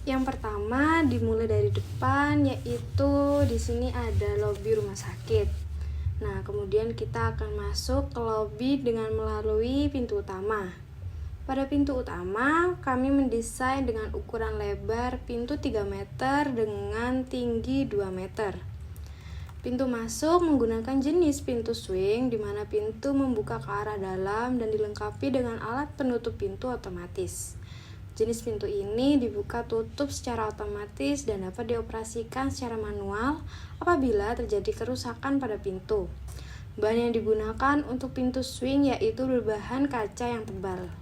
Yang pertama dimulai dari depan, yaitu di sini ada lobi rumah sakit. Nah, kemudian kita akan masuk ke lobi dengan melalui pintu utama. Pada pintu utama, kami mendesain dengan ukuran lebar pintu 3 meter dengan tinggi 2 meter. Pintu masuk menggunakan jenis pintu swing, di mana pintu membuka ke arah dalam dan dilengkapi dengan alat penutup pintu otomatis. Jenis pintu ini dibuka tutup secara otomatis dan dapat dioperasikan secara manual apabila terjadi kerusakan pada pintu. Bahan yang digunakan untuk pintu swing yaitu berbahan kaca yang tebal.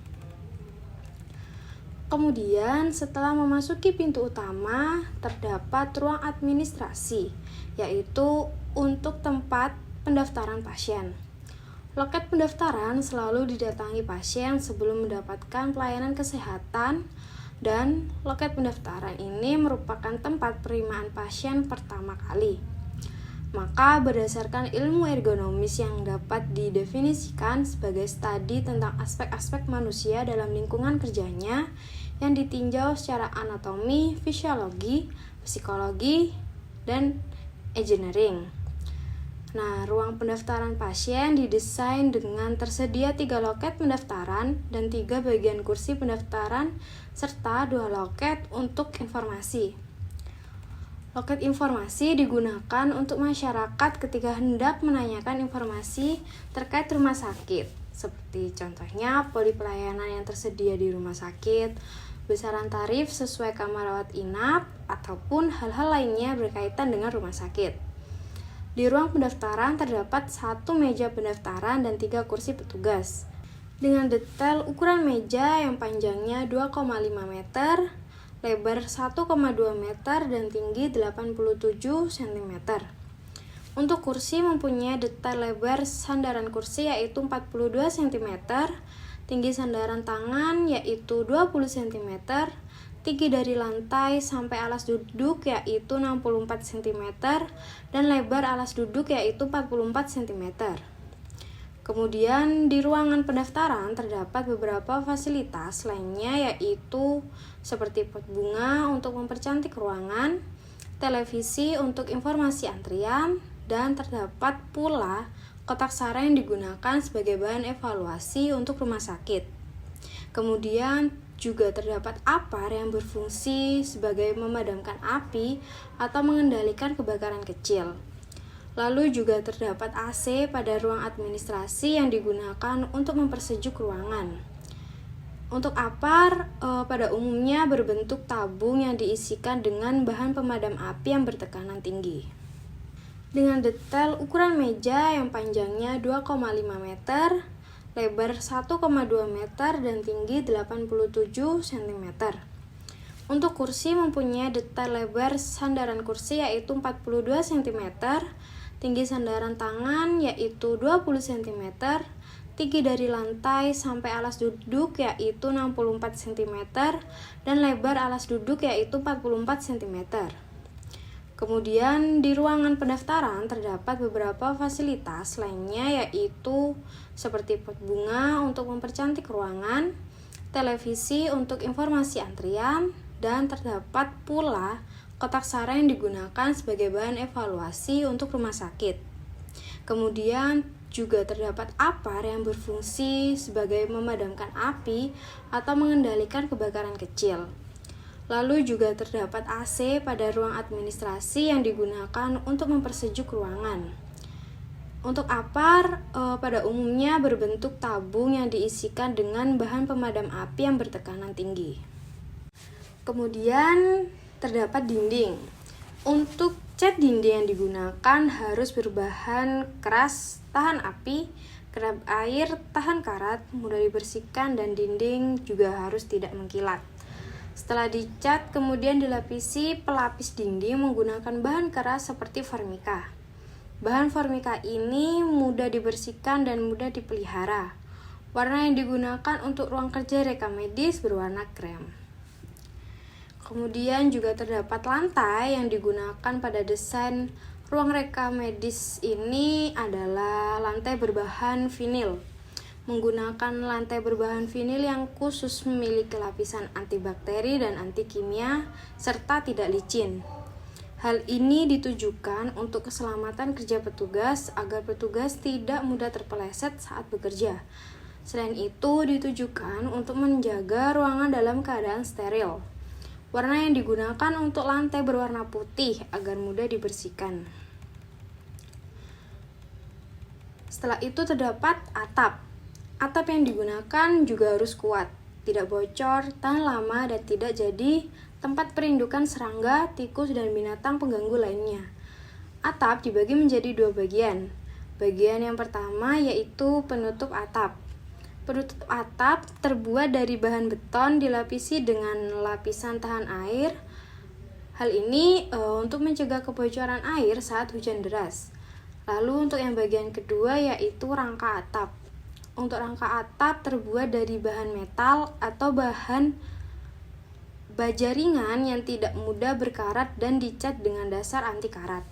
Kemudian setelah memasuki pintu utama, terdapat ruang administrasi, yaitu untuk tempat pendaftaran pasien. Loket pendaftaran selalu didatangi pasien sebelum mendapatkan pelayanan kesehatan, dan loket pendaftaran ini merupakan tempat penerimaan pasien pertama kali. Maka berdasarkan ilmu ergonomis yang dapat didefinisikan sebagai studi tentang aspek-aspek manusia dalam lingkungan kerjanya yang ditinjau secara anatomi, fisiologi, psikologi, dan engineering. Nah, ruang pendaftaran pasien didesain dengan tersedia 3 loket pendaftaran dan 3 bagian kursi pendaftaran serta 2 loket untuk informasi. Loket informasi digunakan untuk masyarakat ketika hendak menanyakan informasi terkait rumah sakit, seperti contohnya poli pelayanan yang tersedia di rumah sakit, besaran tarif sesuai kamar rawat inap, ataupun hal-hal lainnya berkaitan dengan rumah sakit. Di ruang pendaftaran terdapat 1 meja pendaftaran dan 3 kursi petugas. Dengan detail ukuran meja yang panjangnya 2,5 meter, lebar 1,2 meter, dan tinggi 87 cm. Untuk kursi mempunyai detail lebar sandaran kursi yaitu 42 cm, tinggi sandaran tangan yaitu 20 cm, tinggi dari lantai sampai alas duduk yaitu 64 cm, dan lebar alas duduk yaitu 44 cm. Kemudian di ruangan pendaftaran terdapat beberapa fasilitas lainnya yaitu seperti pot bunga untuk mempercantik ruangan, televisi untuk informasi antrian, dan terdapat pula kotak saran yang digunakan sebagai bahan evaluasi untuk rumah sakit. Kemudian juga terdapat APAR yang berfungsi sebagai memadamkan api atau mengendalikan kebakaran kecil. Lalu juga terdapat AC pada ruang administrasi yang digunakan untuk mempersejuk ruangan. Untuk APAR pada umumnya berbentuk tabung yang diisikan dengan bahan pemadam api yang bertekanan tinggi. Dengan detail ukuran meja yang panjangnya 2,5 meter, lebar 1,2 meter, dan tinggi 87 cm. Untuk kursi mempunyai detail lebar sandaran kursi yaitu 42 cm, tinggi sandaran tangan yaitu 20 cm, tinggi dari lantai sampai alas duduk yaitu 64 cm, dan lebar alas duduk yaitu 44 cm. Kemudian di ruangan pendaftaran terdapat beberapa fasilitas lainnya yaitu seperti pot bunga untuk mempercantik ruangan, televisi untuk informasi antrian, dan terdapat pula kotak saran yang digunakan sebagai bahan evaluasi untuk rumah sakit. Kemudian juga terdapat APAR yang berfungsi sebagai memadamkan api atau mengendalikan kebakaran kecil. Lalu juga terdapat AC pada ruang administrasi yang digunakan untuk mempersejuk ruangan. Untuk APAR pada umumnya berbentuk tabung yang diisikan dengan bahan pemadam api yang bertekanan tinggi. Kemudian terdapat dinding. Untuk cat dinding yang digunakan harus berbahan keras, tahan api, kedap air, tahan karat, mudah dibersihkan, dan dinding juga harus tidak mengkilat. Setelah dicat, kemudian dilapisi pelapis dinding menggunakan bahan keras seperti formika. Bahan formika ini mudah dibersihkan dan mudah dipelihara. Warna yang digunakan untuk ruang kerja rekam medis berwarna krem. Kemudian juga terdapat lantai yang digunakan pada desain ruang rekam medis ini adalah lantai berbahan vinil. menggunakan lantai berbahan vinil yang khusus memiliki lapisan antibakteri dan anti kimia, serta tidak licin. Hal ini ditujukan untuk keselamatan kerja petugas agar petugas tidak mudah terpeleset saat bekerja. Selain itu, ditujukan untuk menjaga ruangan dalam keadaan steril. Warna yang digunakan untuk lantai berwarna putih agar mudah dibersihkan. Setelah itu terdapat atap. Atap yang digunakan juga harus kuat, tidak bocor, tahan lama, dan tidak jadi tempat perindukan serangga, tikus, dan binatang pengganggu lainnya. Atap dibagi menjadi dua bagian. Bagian yang pertama yaitu penutup atap. Penutup atap terbuat dari bahan beton dilapisi dengan lapisan tahan air. Hal ini untuk mencegah kebocoran air saat hujan deras. Lalu untuk yang bagian kedua yaitu rangka atap. Untuk rangka atap terbuat dari bahan metal atau bahan baja ringan yang tidak mudah berkarat dan dicat dengan dasar anti karat.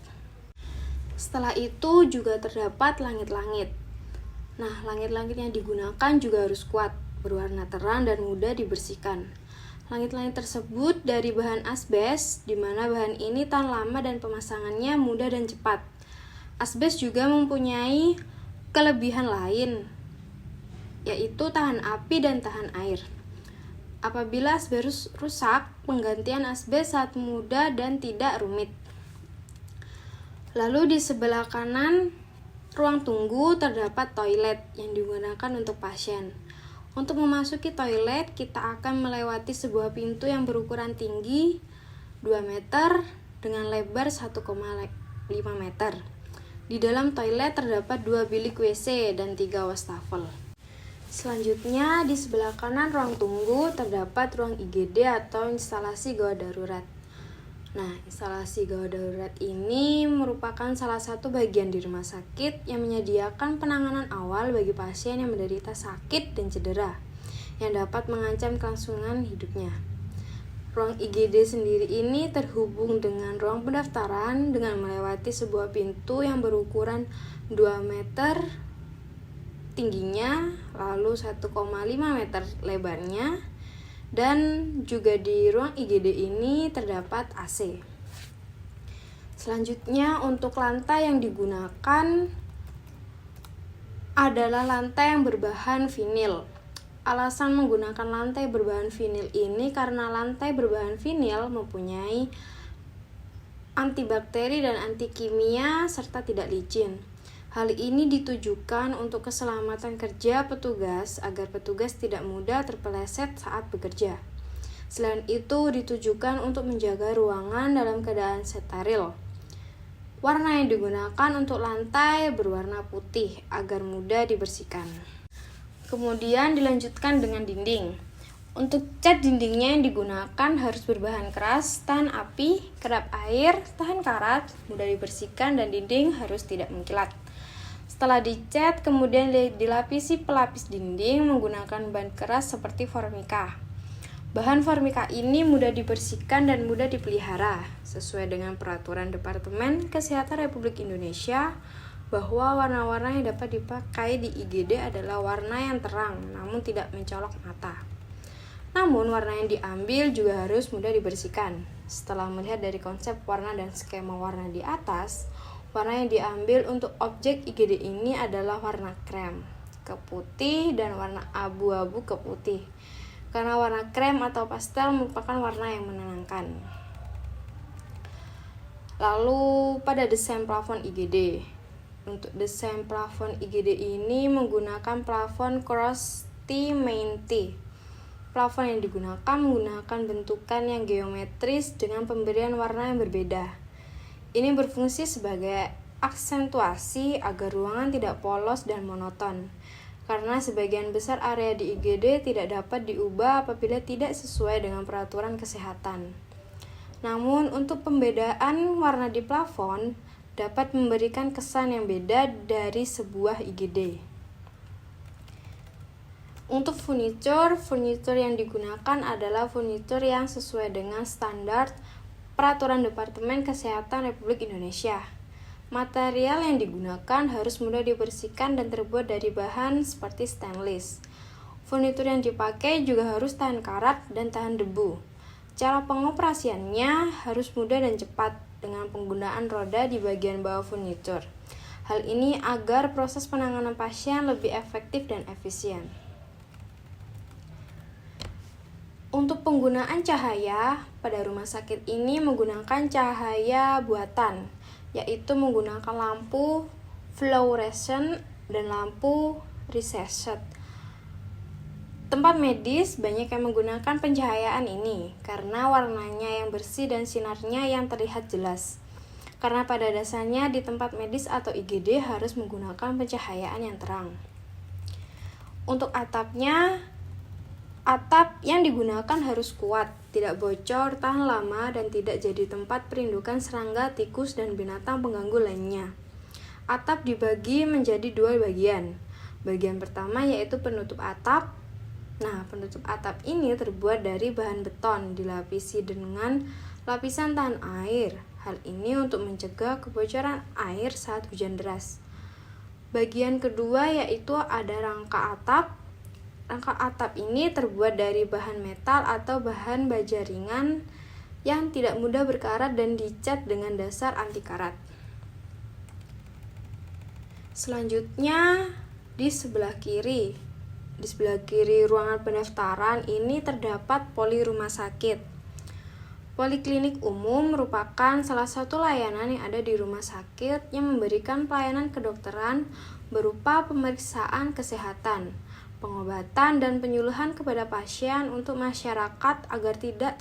Setelah itu juga terdapat langit-langit. Nah, langit-langit yang digunakan juga harus kuat, berwarna terang dan mudah dibersihkan. Langit-langit tersebut dari bahan asbes, di mana bahan ini tahan lama dan pemasangannya mudah dan cepat. Asbes juga mempunyai kelebihan lain, yaitu tahan api dan tahan air. Apabila asbes rusak, penggantian asbes sangat mudah dan tidak rumit. Lalu di sebelah kanan ruang tunggu terdapat toilet yang digunakan untuk pasien. Untuk memasuki toilet, kita akan melewati sebuah pintu yang berukuran tinggi 2 meter dengan lebar 1,5 meter. Di dalam toilet terdapat 2 bilik WC dan 3 wastafel. Selanjutnya, di sebelah kanan ruang tunggu terdapat ruang IGD atau instalasi gawat darurat. Nah, instalasi gawat darurat ini merupakan salah satu bagian di rumah sakit yang menyediakan penanganan awal bagi pasien yang menderita sakit dan cedera yang dapat mengancam kelangsungan hidupnya. Ruang IGD sendiri ini terhubung dengan ruang pendaftaran dengan melewati sebuah pintu yang berukuran 2 meter tingginya, lalu 1,5 meter lebarnya. Dan juga di ruang IGD ini terdapat AC. Selanjutnya untuk lantai yang digunakan adalah lantai yang berbahan vinil. Alasan menggunakan lantai berbahan vinil ini karena lantai berbahan vinil mempunyai antibakteri dan anti kimia serta tidak licin. Hal ini ditujukan untuk keselamatan kerja petugas agar petugas tidak mudah terpeleset saat bekerja. Selain itu ditujukan untuk menjaga ruangan dalam keadaan steril. Warna yang digunakan untuk lantai berwarna putih agar mudah dibersihkan. Kemudian dilanjutkan dengan dinding. Untuk cat dindingnya yang digunakan harus berbahan keras, tahan api, kedap air, tahan karat, mudah dibersihkan, dan dinding harus tidak mengkilat. Setelah dicat, kemudian dilapisi pelapis dinding menggunakan bahan keras seperti formika. Bahan formika ini mudah dibersihkan dan mudah dipelihara, sesuai dengan peraturan Departemen Kesehatan Republik Indonesia bahwa warna-warna yang dapat dipakai di IGD adalah warna yang terang, namun tidak mencolok mata. Namun, warna yang diambil juga harus mudah dibersihkan. Setelah melihat dari konsep warna dan skema warna di atas, warna yang diambil untuk objek IGD ini adalah warna krem ke putih dan warna abu-abu ke putih. Karena warna krem atau pastel merupakan warna yang menenangkan. Lalu pada desain plafon IGD. Untuk desain plafon IGD ini menggunakan plafon cross-T-main-T. Plafon yang digunakan menggunakan bentukan yang geometris dengan pemberian warna yang berbeda. Ini berfungsi sebagai aksentuasi agar ruangan tidak polos dan monoton, karena sebagian besar area di IGD tidak dapat diubah apabila tidak sesuai dengan peraturan kesehatan. Namun, untuk pembedaan warna di plafon dapat memberikan kesan yang beda dari sebuah IGD. Untuk furniture yang digunakan adalah furniture yang sesuai dengan standar Peraturan Departemen Kesehatan Republik Indonesia. Material yang digunakan harus mudah dibersihkan dan terbuat dari bahan seperti stainless. Furnitur yang dipakai juga harus tahan karat dan tahan debu. Cara pengoperasiannya harus mudah dan cepat dengan penggunaan roda di bagian bawah furnitur. Hal ini agar proses penanganan pasien lebih efektif dan efisien. Untuk penggunaan cahaya, pada rumah sakit ini menggunakan cahaya buatan, yaitu menggunakan lampu fluorescent dan lampu recessed. Tempat medis banyak yang menggunakan pencahayaan ini karena warnanya yang bersih dan sinarnya yang terlihat jelas. Karena pada dasarnya di tempat medis atau IGD harus menggunakan pencahayaan yang terang. Untuk atapnya, atap yang digunakan harus kuat, tidak bocor, tahan lama, dan tidak jadi tempat perindukan serangga, tikus, dan binatang pengganggu lainnya. Atap dibagi menjadi dua bagian. Bagian pertama yaitu penutup atap. Nah, penutup atap ini terbuat dari bahan beton, dilapisi dengan lapisan tahan air. Hal ini untuk mencegah kebocoran air saat hujan deras. Bagian kedua yaitu ada rangka atap. Rangka atap ini terbuat dari bahan metal atau bahan baja ringan yang tidak mudah berkarat dan dicat dengan dasar anti karat. Selanjutnya di sebelah kiri ruangan pendaftaran ini terdapat poli rumah sakit. Poliklinik umum merupakan salah satu layanan yang ada di rumah sakit yang memberikan pelayanan kedokteran berupa pemeriksaan kesehatan, pengobatan, dan penyuluhan kepada pasien untuk masyarakat agar tidak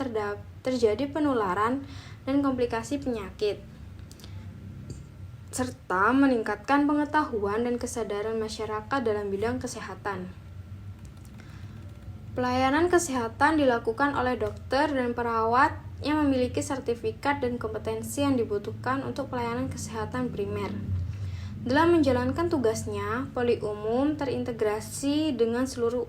terjadi penularan dan komplikasi penyakit, serta meningkatkan pengetahuan dan kesadaran masyarakat dalam bidang kesehatan. Pelayanan kesehatan dilakukan oleh dokter dan perawat yang memiliki sertifikat dan kompetensi yang dibutuhkan untuk pelayanan kesehatan primer. Dalam menjalankan tugasnya, poli umum terintegrasi dengan seluruh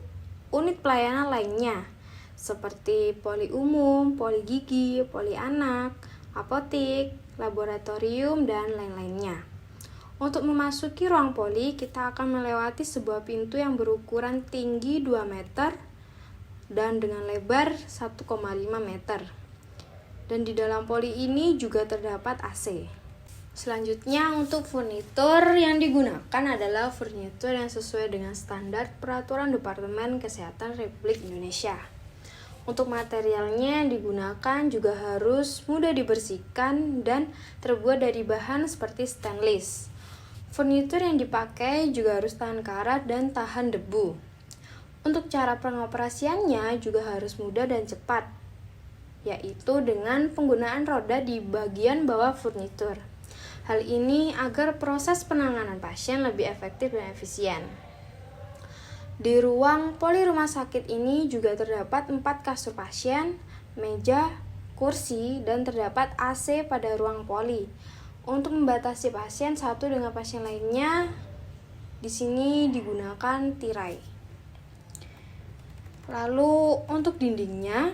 unit pelayanan lainnya, seperti poli umum, poli gigi, poli anak, apotik, laboratorium, dan lain-lainnya. Untuk memasuki ruang poli, kita akan melewati sebuah pintu yang berukuran tinggi 2 meter dan dengan lebar 1,5 meter. Dan di dalam poli ini juga terdapat AC. Selanjutnya untuk furnitur yang digunakan adalah furnitur yang sesuai dengan standar peraturan Departemen Kesehatan Republik Indonesia. Untuk materialnya yang digunakan juga harus mudah dibersihkan dan terbuat dari bahan seperti stainless. Furnitur yang dipakai juga harus tahan karat dan tahan debu. Untuk cara pengoperasiannya juga harus mudah dan cepat, yaitu dengan penggunaan roda di bagian bawah furnitur. Hal ini agar proses penanganan pasien lebih efektif dan efisien. Di ruang poli rumah sakit ini juga terdapat 4 kasur pasien, meja, kursi, dan terdapat AC pada ruang poli. Untuk membatasi pasien satu dengan pasien lainnya, di sini digunakan tirai. Lalu untuk dindingnya,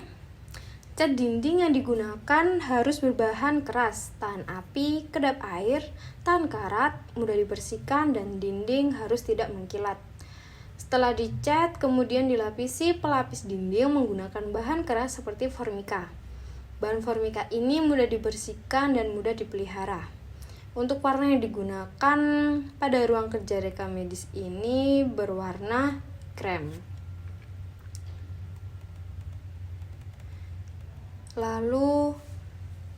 cat dinding yang digunakan harus berbahan keras, tahan api, kedap air, tahan karat, mudah dibersihkan, dan dinding harus tidak mengkilat. Setelah dicat, kemudian dilapisi pelapis dinding menggunakan bahan keras seperti formika. Bahan formika ini mudah dibersihkan dan mudah dipelihara. Untuk warna yang digunakan pada ruang kerja rekam medis ini berwarna krem. Lalu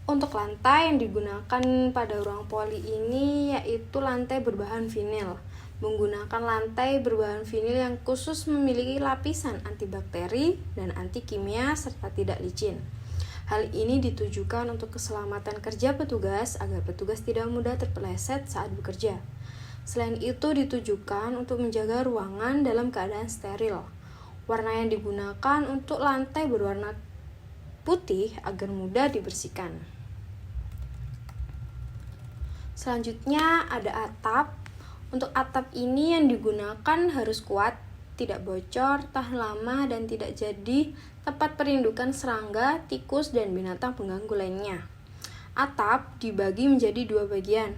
untuk lantai yang digunakan pada ruang poli ini yaitu lantai berbahan vinil. Menggunakan lantai berbahan vinil yang khusus memiliki lapisan antibakteri dan anti kimia serta tidak licin. Hal ini ditujukan untuk keselamatan kerja petugas agar petugas tidak mudah terpeleset saat bekerja. Selain itu ditujukan untuk menjaga ruangan dalam keadaan steril. Warna yang digunakan untuk lantai berwarna putih agar mudah dibersihkan. Selanjutnya ada atap. Untuk atap ini yang digunakan harus kuat, tidak bocor, tahan lama, dan tidak jadi tempat perindukan serangga, tikus, dan binatang pengganggu lainnya. Atap dibagi menjadi 2 bagian.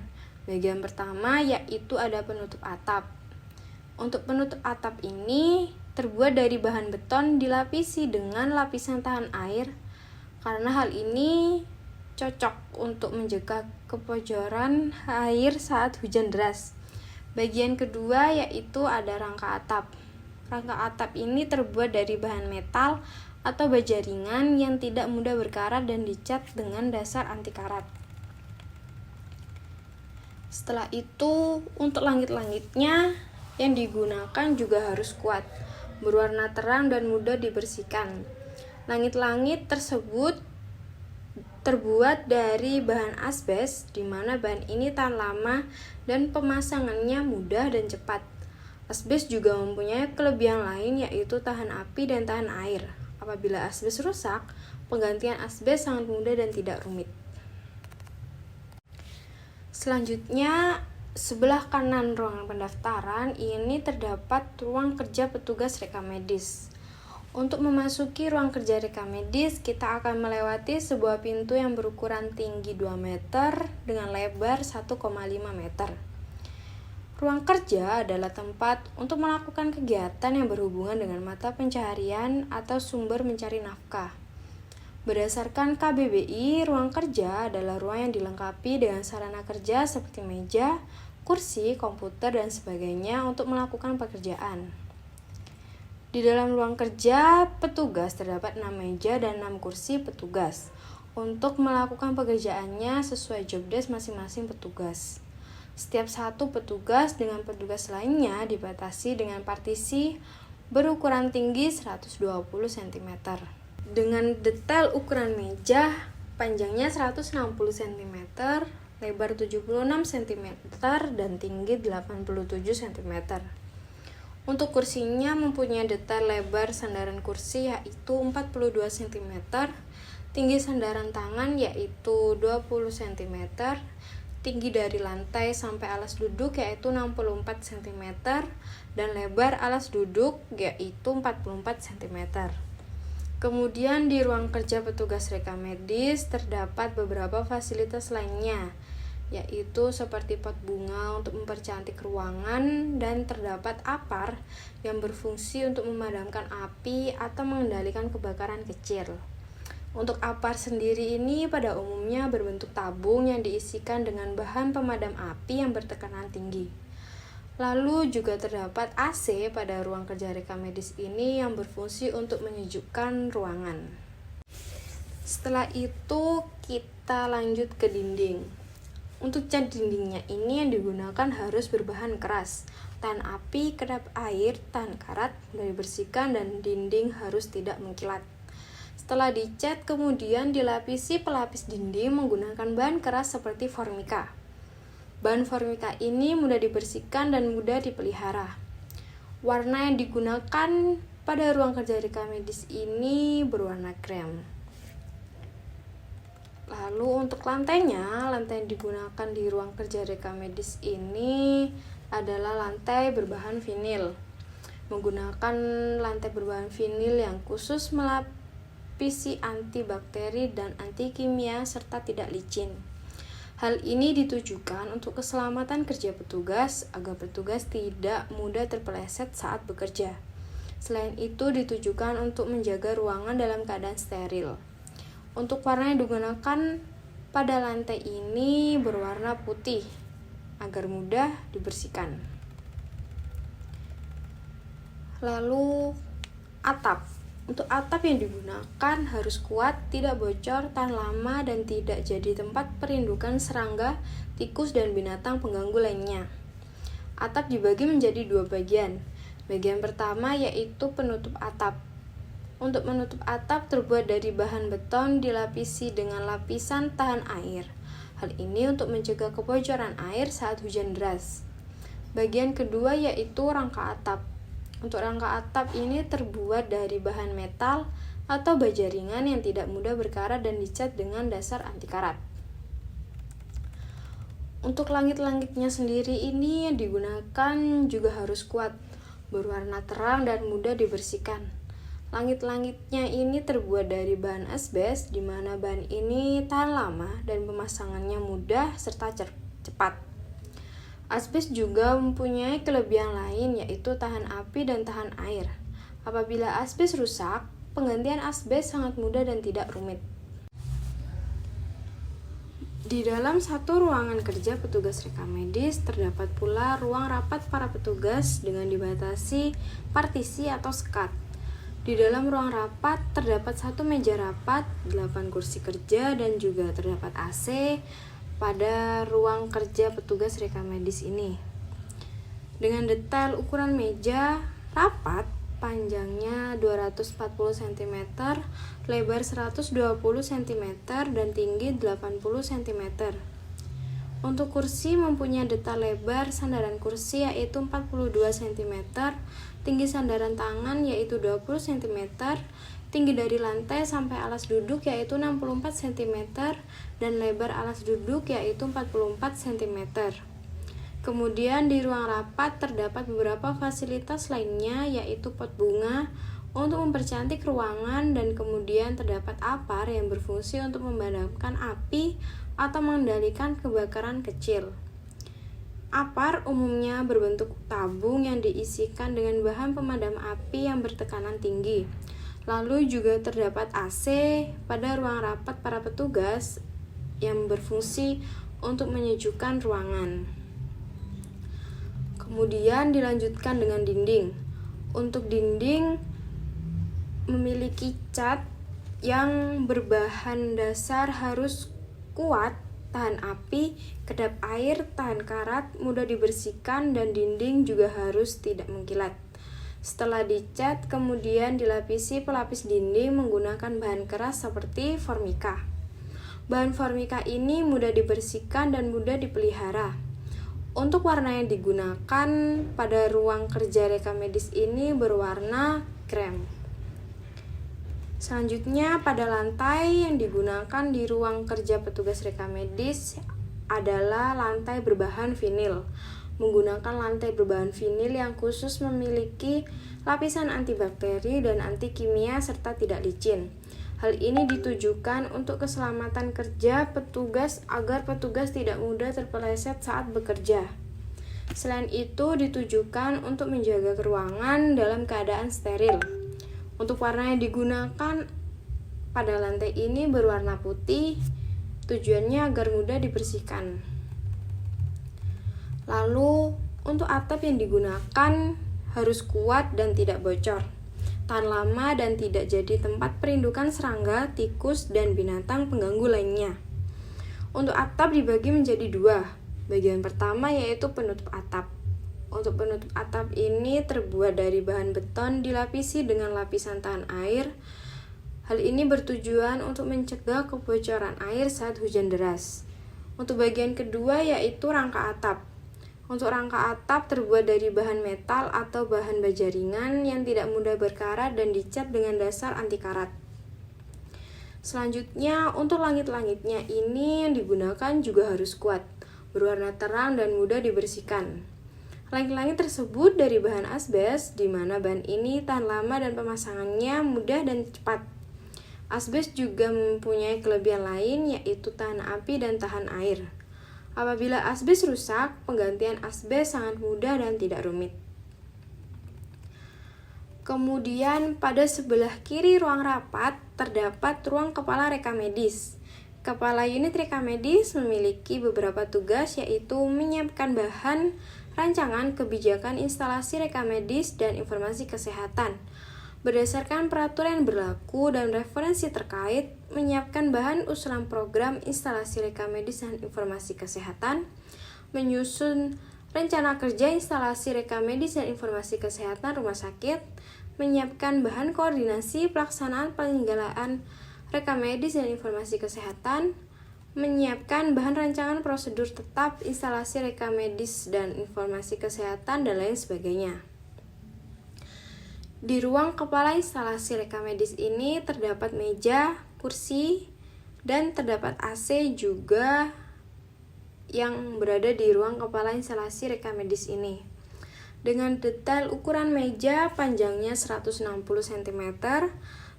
Bagian pertama yaitu ada penutup atap. Untuk penutup atap ini terbuat dari bahan beton dilapisi dengan lapisan tahan air, karena hal ini cocok untuk mencegah kebocoran air saat hujan deras. Bagian kedua yaitu ada rangka atap. Rangka atap ini terbuat dari bahan metal atau baja ringan yang tidak mudah berkarat dan dicat dengan dasar anti karat. Setelah itu, untuk langit-langitnya yang digunakan juga harus kuat, berwarna terang dan mudah dibersihkan. Langit-langit tersebut terbuat dari bahan asbes, di mana bahan ini tahan lama dan pemasangannya mudah dan cepat. Asbes juga mempunyai kelebihan lain, yaitu tahan api dan tahan air. Apabila asbes rusak, penggantian asbes sangat mudah dan tidak rumit. Selanjutnya, sebelah kanan ruangan pendaftaran ini terdapat ruang kerja petugas rekam medis. Untuk memasuki ruang kerja rekam medis, kita akan melewati sebuah pintu yang berukuran tinggi 2 meter dengan lebar 1,5 meter. Ruang kerja adalah tempat untuk melakukan kegiatan yang berhubungan dengan mata pencaharian atau sumber mencari nafkah. Berdasarkan KBBI, ruang kerja adalah ruang yang dilengkapi dengan sarana kerja seperti meja, kursi, komputer, dan sebagainya untuk melakukan pekerjaan. Di dalam ruang kerja petugas terdapat 6 meja dan 6 kursi petugas untuk melakukan pekerjaannya sesuai job desk masing-masing petugas. Setiap satu petugas dengan petugas lainnya dibatasi dengan partisi berukuran tinggi 120 cm. Dengan detail ukuran meja, panjangnya 160 cm, lebar 76 cm, dan tinggi 87 cm. Untuk kursinya mempunyai detail lebar sandaran kursi yaitu 42 cm, tinggi sandaran tangan yaitu 20 cm, tinggi dari lantai sampai alas duduk yaitu 64 cm, dan lebar alas duduk yaitu 44 cm. Kemudian di ruang kerja petugas rekam medis terdapat beberapa fasilitas lainnya, yaitu seperti pot bunga untuk mempercantik ruangan, dan terdapat apar yang berfungsi untuk memadamkan api atau mengendalikan kebakaran kecil. Untuk apar sendiri ini pada umumnya berbentuk tabung yang diisikan dengan bahan pemadam api yang bertekanan tinggi. Lalu juga terdapat AC pada ruang kerja rekam medis ini yang berfungsi untuk menyejukkan ruangan. Setelah itu kita lanjut ke dinding. Untuk cat dindingnya ini yang digunakan harus berbahan keras, tahan api, kedap air, tahan karat, mudah dibersihkan, dan dinding harus tidak mengkilat. Setelah dicat, kemudian dilapisi pelapis dinding menggunakan bahan keras seperti formika. Bahan formika ini mudah dibersihkan dan mudah dipelihara. Warna yang digunakan pada ruang kerja rekam medis ini berwarna krem. Lalu untuk lantainya, lantai yang digunakan di ruang kerja rekam medis ini adalah lantai berbahan vinil. Menggunakan lantai berbahan vinil yang khusus melapisi antibakteri dan anti kimia serta tidak licin. Hal ini ditujukan untuk keselamatan kerja petugas agar petugas tidak mudah terpeleset saat bekerja. Selain itu ditujukan untuk menjaga ruangan dalam keadaan steril. Untuk warna yang digunakan pada lantai ini berwarna putih agar mudah dibersihkan. Lalu atap. Untuk atap yang digunakan harus kuat, tidak bocor, tahan lama, dan tidak jadi tempat perindukan serangga, tikus, dan binatang pengganggu lainnya. Atap dibagi menjadi 2 bagian. Bagian pertama yaitu penutup atap. Untuk menutup atap terbuat dari bahan beton dilapisi dengan lapisan tahan air. Hal ini untuk mencegah kebocoran air saat hujan deras. Bagian kedua yaitu rangka atap. Untuk rangka atap ini terbuat dari bahan metal atau baja ringan yang tidak mudah berkarat dan dicat dengan dasar anti karat. Untuk langit-langitnya sendiri ini yang digunakan juga harus kuat, berwarna terang dan mudah dibersihkan. Langit-langitnya ini terbuat dari bahan asbes, di mana bahan ini tahan lama dan pemasangannya mudah serta cepat. Asbes juga mempunyai kelebihan lain, yaitu tahan api dan tahan air. Apabila asbes rusak, penggantian asbes sangat mudah dan tidak rumit. Di dalam satu ruangan kerja petugas rekam medis, terdapat pula ruang rapat para petugas dengan dibatasi partisi atau sekat. Di dalam ruang rapat terdapat satu meja rapat, 8 kursi kerja, dan juga terdapat AC pada ruang kerja petugas rekam medis ini. Dengan detail ukuran meja rapat, panjangnya 240 cm, lebar 120 cm, dan tinggi 80 cm. Untuk kursi mempunyai detail lebar sandaran kursi yaitu 42 cm, tinggi sandaran tangan yaitu 20 cm, tinggi dari lantai sampai alas duduk yaitu 64 cm, dan lebar alas duduk yaitu 44 cm. Kemudian di ruang rapat terdapat beberapa fasilitas lainnya yaitu pot bunga untuk mempercantik ruangan, dan kemudian terdapat apar yang berfungsi untuk memadamkan api atau mengendalikan kebakaran kecil. Apar umumnya berbentuk tabung yang diisikan dengan bahan pemadam api yang bertekanan tinggi. Lalu juga terdapat AC pada ruang rapat para petugas yang berfungsi untuk menyejukkan ruangan. Kemudian dilanjutkan dengan dinding. Untuk dinding memiliki cat yang berbahan dasar harus kuat, tahan api, kedap air, tahan karat, mudah dibersihkan, dan dinding juga harus tidak mengkilat. Setelah dicat, kemudian dilapisi pelapis dinding menggunakan bahan keras seperti formika. Bahan formika ini mudah dibersihkan dan mudah dipelihara. Untuk warna yang digunakan pada ruang kerja rekam medis ini berwarna krem. Selanjutnya, pada lantai yang digunakan di ruang kerja petugas rekam medis adalah lantai berbahan vinil. Menggunakan lantai berbahan vinil yang khusus memiliki lapisan antibakteri dan anti kimia serta tidak licin. Hal ini ditujukan untuk keselamatan kerja petugas agar petugas tidak mudah terpeleset saat bekerja. Selain itu ditujukan untuk menjaga ruangan dalam keadaan steril. Untuk warna yang digunakan pada lantai ini berwarna putih, tujuannya agar mudah dibersihkan. Lalu, untuk atap yang digunakan harus kuat dan tidak bocor, tahan lama dan tidak jadi tempat perindukan serangga, tikus, dan binatang pengganggu lainnya. Untuk atap dibagi menjadi dua. Bagian pertama yaitu penutup atap. Untuk penutup atap ini terbuat dari bahan beton dilapisi dengan lapisan tahan air. Hal ini bertujuan untuk mencegah kebocoran air saat hujan deras. Untuk bagian kedua yaitu rangka atap. Untuk rangka atap terbuat dari bahan metal atau bahan baja ringan yang tidak mudah berkarat dan dicat dengan dasar anti karat. Selanjutnya, untuk langit-langitnya ini yang digunakan juga harus kuat, berwarna terang dan mudah dibersihkan. Langit-langit tersebut dari bahan asbes, di mana bahan ini tahan lama dan pemasangannya mudah dan cepat. Asbes juga mempunyai kelebihan lain yaitu tahan api dan tahan air. Apabila asbes rusak, penggantian asbes sangat mudah dan tidak rumit. Kemudian pada sebelah kiri ruang rapat terdapat ruang kepala rekam medis. Kepala unit rekam medis memiliki beberapa tugas yaitu menyiapkan bahan rancangan kebijakan instalasi rekam medis dan informasi kesehatan. Berdasarkan peraturan yang berlaku dan referensi terkait, menyiapkan bahan usulan program instalasi rekam medis dan informasi kesehatan, menyusun rencana kerja instalasi rekam medis dan informasi kesehatan rumah sakit, menyiapkan bahan koordinasi pelaksanaan penyelenggaraan rekam medis dan informasi kesehatan, menyiapkan bahan rancangan prosedur tetap instalasi rekam medis dan informasi kesehatan, dan lain sebagainya. Di ruang kepala instalasi rekam medis ini terdapat meja, kursi, dan terdapat AC juga yang berada di ruang kepala instalasi rekam medis ini. Dengan detail ukuran meja panjangnya 160 cm,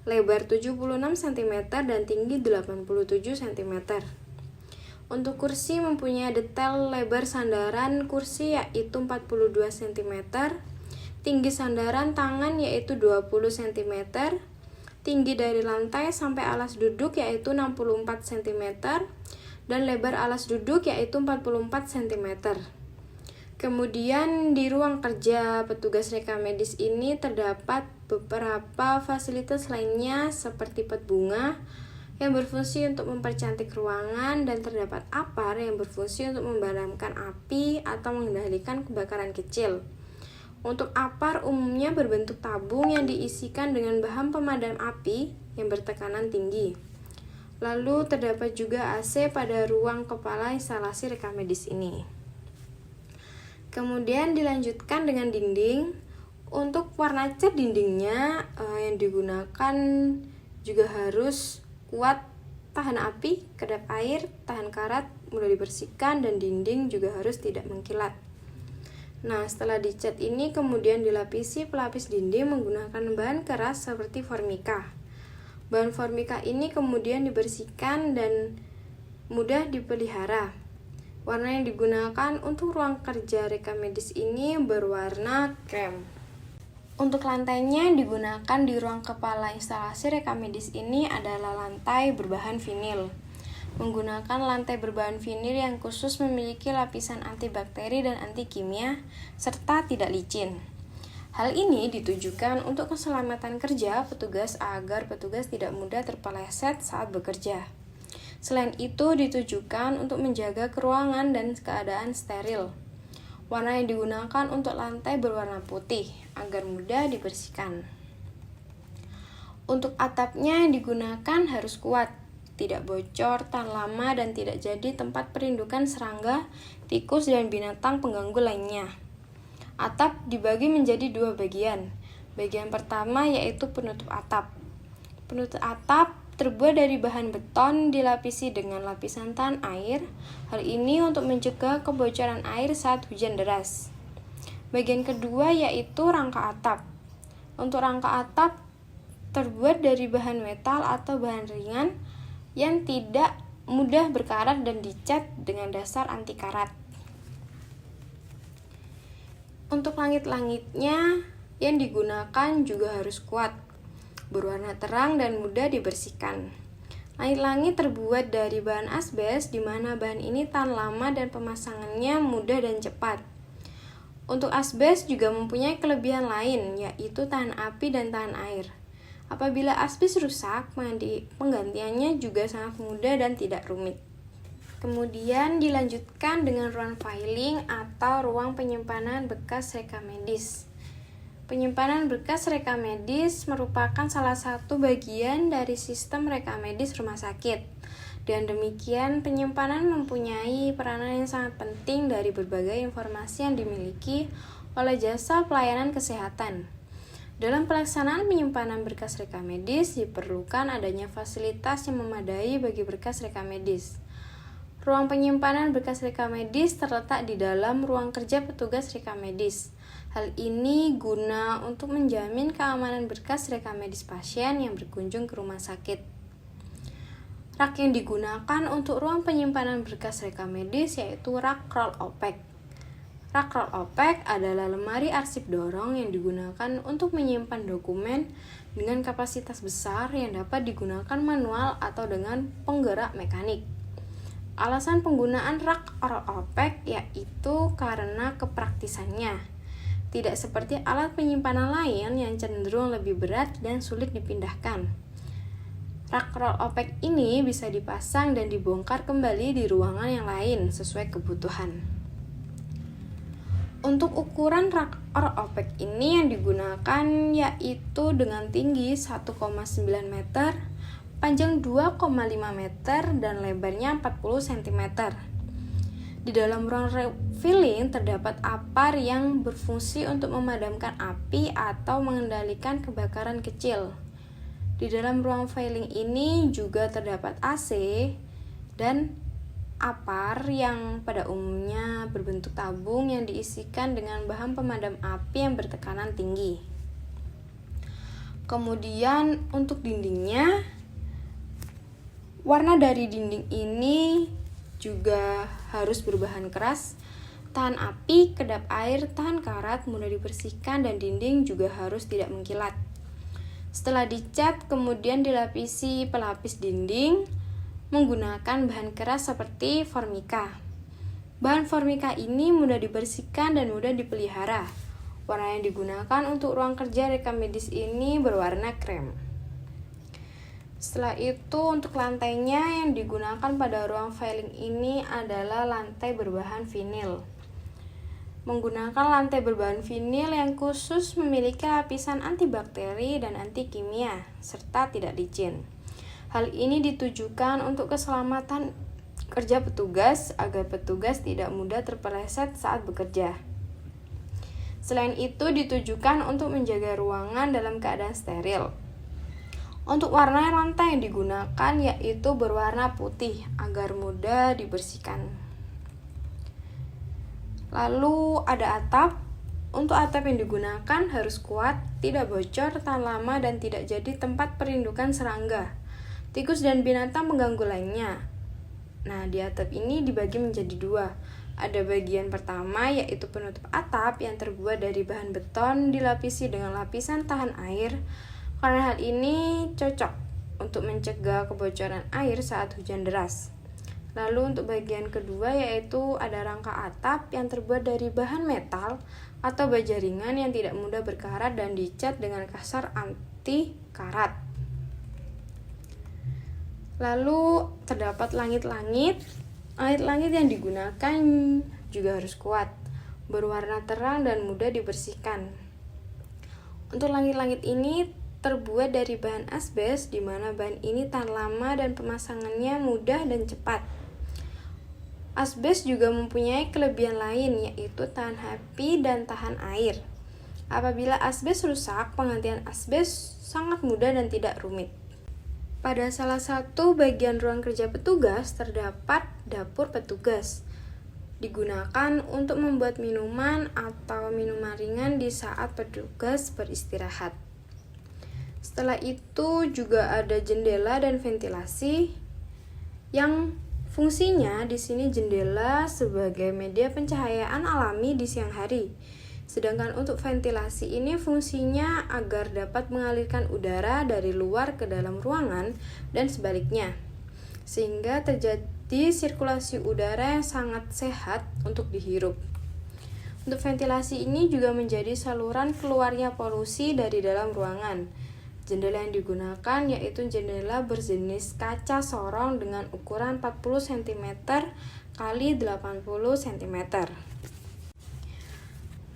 lebar 76 cm, dan tinggi 87 cm. Untuk kursi mempunyai detail lebar sandaran kursi yaitu 42 cm, tinggi sandaran tangan yaitu 20 cm, tinggi dari lantai sampai alas duduk yaitu 64 cm, dan lebar alas duduk yaitu 44 cm. Kemudian di ruang kerja petugas reka medis ini terdapat beberapa fasilitas lainnya seperti pot bunga yang berfungsi untuk mempercantik ruangan, dan terdapat apar yang berfungsi untuk memadamkan api atau mengendalikan kebakaran kecil. Untuk apar umumnya berbentuk tabung yang diisikan dengan bahan pemadam api yang bertekanan tinggi. Lalu terdapat juga AC pada ruang kepala instalasi reka medis ini. Kemudian dilanjutkan dengan dinding. Untuk warna cat dindingnya yang digunakan juga harus kuat, tahan api, kedap air, tahan karat, mudah dibersihkan, dan dinding juga harus tidak mengkilat. Nah, setelah dicat ini kemudian dilapisi pelapis dinding menggunakan bahan keras seperti formika. Bahan formika ini kemudian dibersihkan dan mudah dipelihara. Warna yang digunakan untuk ruang kerja reka medis ini berwarna krem. Untuk lantainya digunakan di ruang kepala instalasi reka medis ini adalah lantai berbahan vinil. Menggunakan lantai berbahan vinil yang khusus memiliki lapisan antibakteri dan anti kimia, serta tidak licin. Hal ini ditujukan untuk keselamatan kerja petugas agar petugas tidak mudah terpeleset saat bekerja. Selain itu ditujukan untuk menjaga keruangan dan keadaan steril. Warna yang digunakan untuk lantai berwarna putih agar mudah dibersihkan. Untuk atapnya yang digunakan harus kuat, tidak bocor, tahan lama, dan tidak jadi tempat perindukan serangga, tikus, dan binatang pengganggu lainnya. Atap dibagi menjadi dua bagian. Bagian pertama yaitu penutup atap. Penutup atap terbuat dari bahan beton dilapisi dengan lapisan tahan air. Hal ini untuk mencegah kebocoran air saat hujan deras. Bagian kedua yaitu rangka atap. Untuk rangka atap terbuat dari bahan metal atau bahan ringan yang tidak mudah berkarat dan dicat dengan dasar anti karat. Untuk langit-langitnya yang digunakan juga harus kuat, berwarna terang dan mudah dibersihkan. Langit-langit terbuat dari bahan asbes, di mana bahan ini tahan lama dan pemasangannya mudah dan cepat. Untuk asbes juga mempunyai kelebihan lain, yaitu tahan api dan tahan air. Apabila asbes rusak, penggantiannya juga sangat mudah dan tidak rumit. Kemudian dilanjutkan dengan ruang filing atau ruang penyimpanan bekas reka medis. Penyimpanan berkas reka medis merupakan salah satu bagian dari sistem reka medis rumah sakit. Dengan demikian, penyimpanan mempunyai peranan yang sangat penting dari berbagai informasi yang dimiliki oleh jasa pelayanan kesehatan. Dalam pelaksanaan penyimpanan berkas reka medis, diperlukan adanya fasilitas yang memadai bagi berkas reka medis. Ruang penyimpanan berkas reka medis terletak di dalam ruang kerja petugas reka medis. Hal ini guna untuk menjamin keamanan berkas reka medis pasien yang berkunjung ke rumah sakit. Rak yang digunakan untuk ruang penyimpanan berkas reka medis yaitu rak roll opaque. Rak roll opaque adalah lemari arsip dorong yang digunakan untuk menyimpan dokumen dengan kapasitas besar yang dapat digunakan manual atau dengan penggerak mekanik. Alasan penggunaan rak roll opaque yaitu karena kepraktisannya. Tidak seperti alat penyimpanan lain yang cenderung lebih berat dan sulit dipindahkan. Rak roll opaque ini bisa dipasang dan dibongkar kembali di ruangan yang lain sesuai kebutuhan. Untuk ukuran rak roll opaque ini yang digunakan yaitu dengan tinggi 1,9 meter, panjang 2,5 meter, dan lebarnya 40 cm. Di dalam ruang refilling terdapat apar yang berfungsi untuk memadamkan api atau mengendalikan kebakaran kecil. Di dalam ruang filling ini juga terdapat AC dan apar yang pada umumnya berbentuk tabung yang diisikan dengan bahan pemadam api yang bertekanan tinggi. Kemudian untuk dindingnya, warna dari dinding ini juga harus berbahan keras, tahan api, kedap air, tahan karat, mudah dibersihkan, dan dinding juga harus tidak mengkilat. Setelah dicat, kemudian dilapisi pelapis dinding menggunakan bahan keras seperti formika. Bahan formika ini mudah dibersihkan dan mudah dipelihara. Warna yang digunakan untuk ruang kerja rekam medis ini berwarna krem. Setelah itu, untuk lantainya yang digunakan pada ruang filing ini adalah lantai berbahan vinil. Menggunakan lantai berbahan vinil yang khusus memiliki lapisan antibakteri dan anti kimia, serta tidak licin. Hal ini ditujukan untuk keselamatan kerja petugas agar petugas tidak mudah terpeleset saat bekerja. Selain itu ditujukan untuk menjaga ruangan dalam keadaan steril. Untuk warna lantai yang digunakan yaitu berwarna putih agar mudah dibersihkan. Lalu ada atap. Untuk atap yang digunakan harus kuat, tidak bocor, tahan lama, dan tidak jadi tempat perindukan serangga, tikus, dan binatang pengganggu lainnya. Nah, di atap ini dibagi menjadi dua. Ada bagian pertama yaitu penutup atap yang terbuat dari bahan beton dilapisi dengan lapisan tahan air. Karena hal ini cocok untuk mencegah kebocoran air saat hujan deras. Lalu untuk bagian kedua yaitu ada rangka atap yang terbuat dari bahan metal atau baja ringan yang tidak mudah berkarat dan dicat dengan kasar anti karat. Lalu terdapat langit-langit. Langit-langit yang digunakan juga harus kuat, berwarna terang dan mudah dibersihkan. Untuk langit-langit ini terbuat dari bahan asbes, di mana bahan ini tahan lama dan pemasangannya mudah dan cepat. Asbes juga mempunyai kelebihan lain, yaitu tahan api dan tahan air. Apabila asbes rusak, penggantian asbes sangat mudah dan tidak rumit. Pada salah satu bagian ruang kerja petugas terdapat dapur petugas. Digunakan untuk membuat minuman atau minuman ringan di saat petugas beristirahat. Setelah itu juga ada jendela dan ventilasi yang fungsinya di sini jendela sebagai media pencahayaan alami di siang hari. Sedangkan untuk ventilasi ini fungsinya agar dapat mengalirkan udara dari luar ke dalam ruangan dan sebaliknya, sehingga terjadi sirkulasi udara yang sangat sehat untuk dihirup. Untuk ventilasi ini juga menjadi saluran keluarnya polusi dari dalam ruangan. Jendela yang digunakan yaitu jendela berjenis kaca sorong dengan ukuran 40 cm x 80 cm.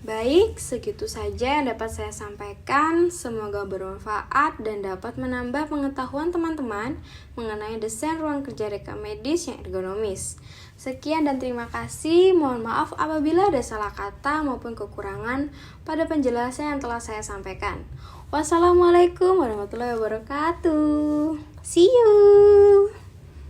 Baik, segitu saja yang dapat saya sampaikan. Semoga bermanfaat dan dapat menambah pengetahuan teman-teman mengenai desain ruang kerja rekam medis yang ergonomis. Sekian dan terima kasih. Mohon maaf apabila ada salah kata maupun kekurangan pada penjelasan yang telah saya sampaikan. Wassalamualaikum warahmatullahi wabarakatuh. See you.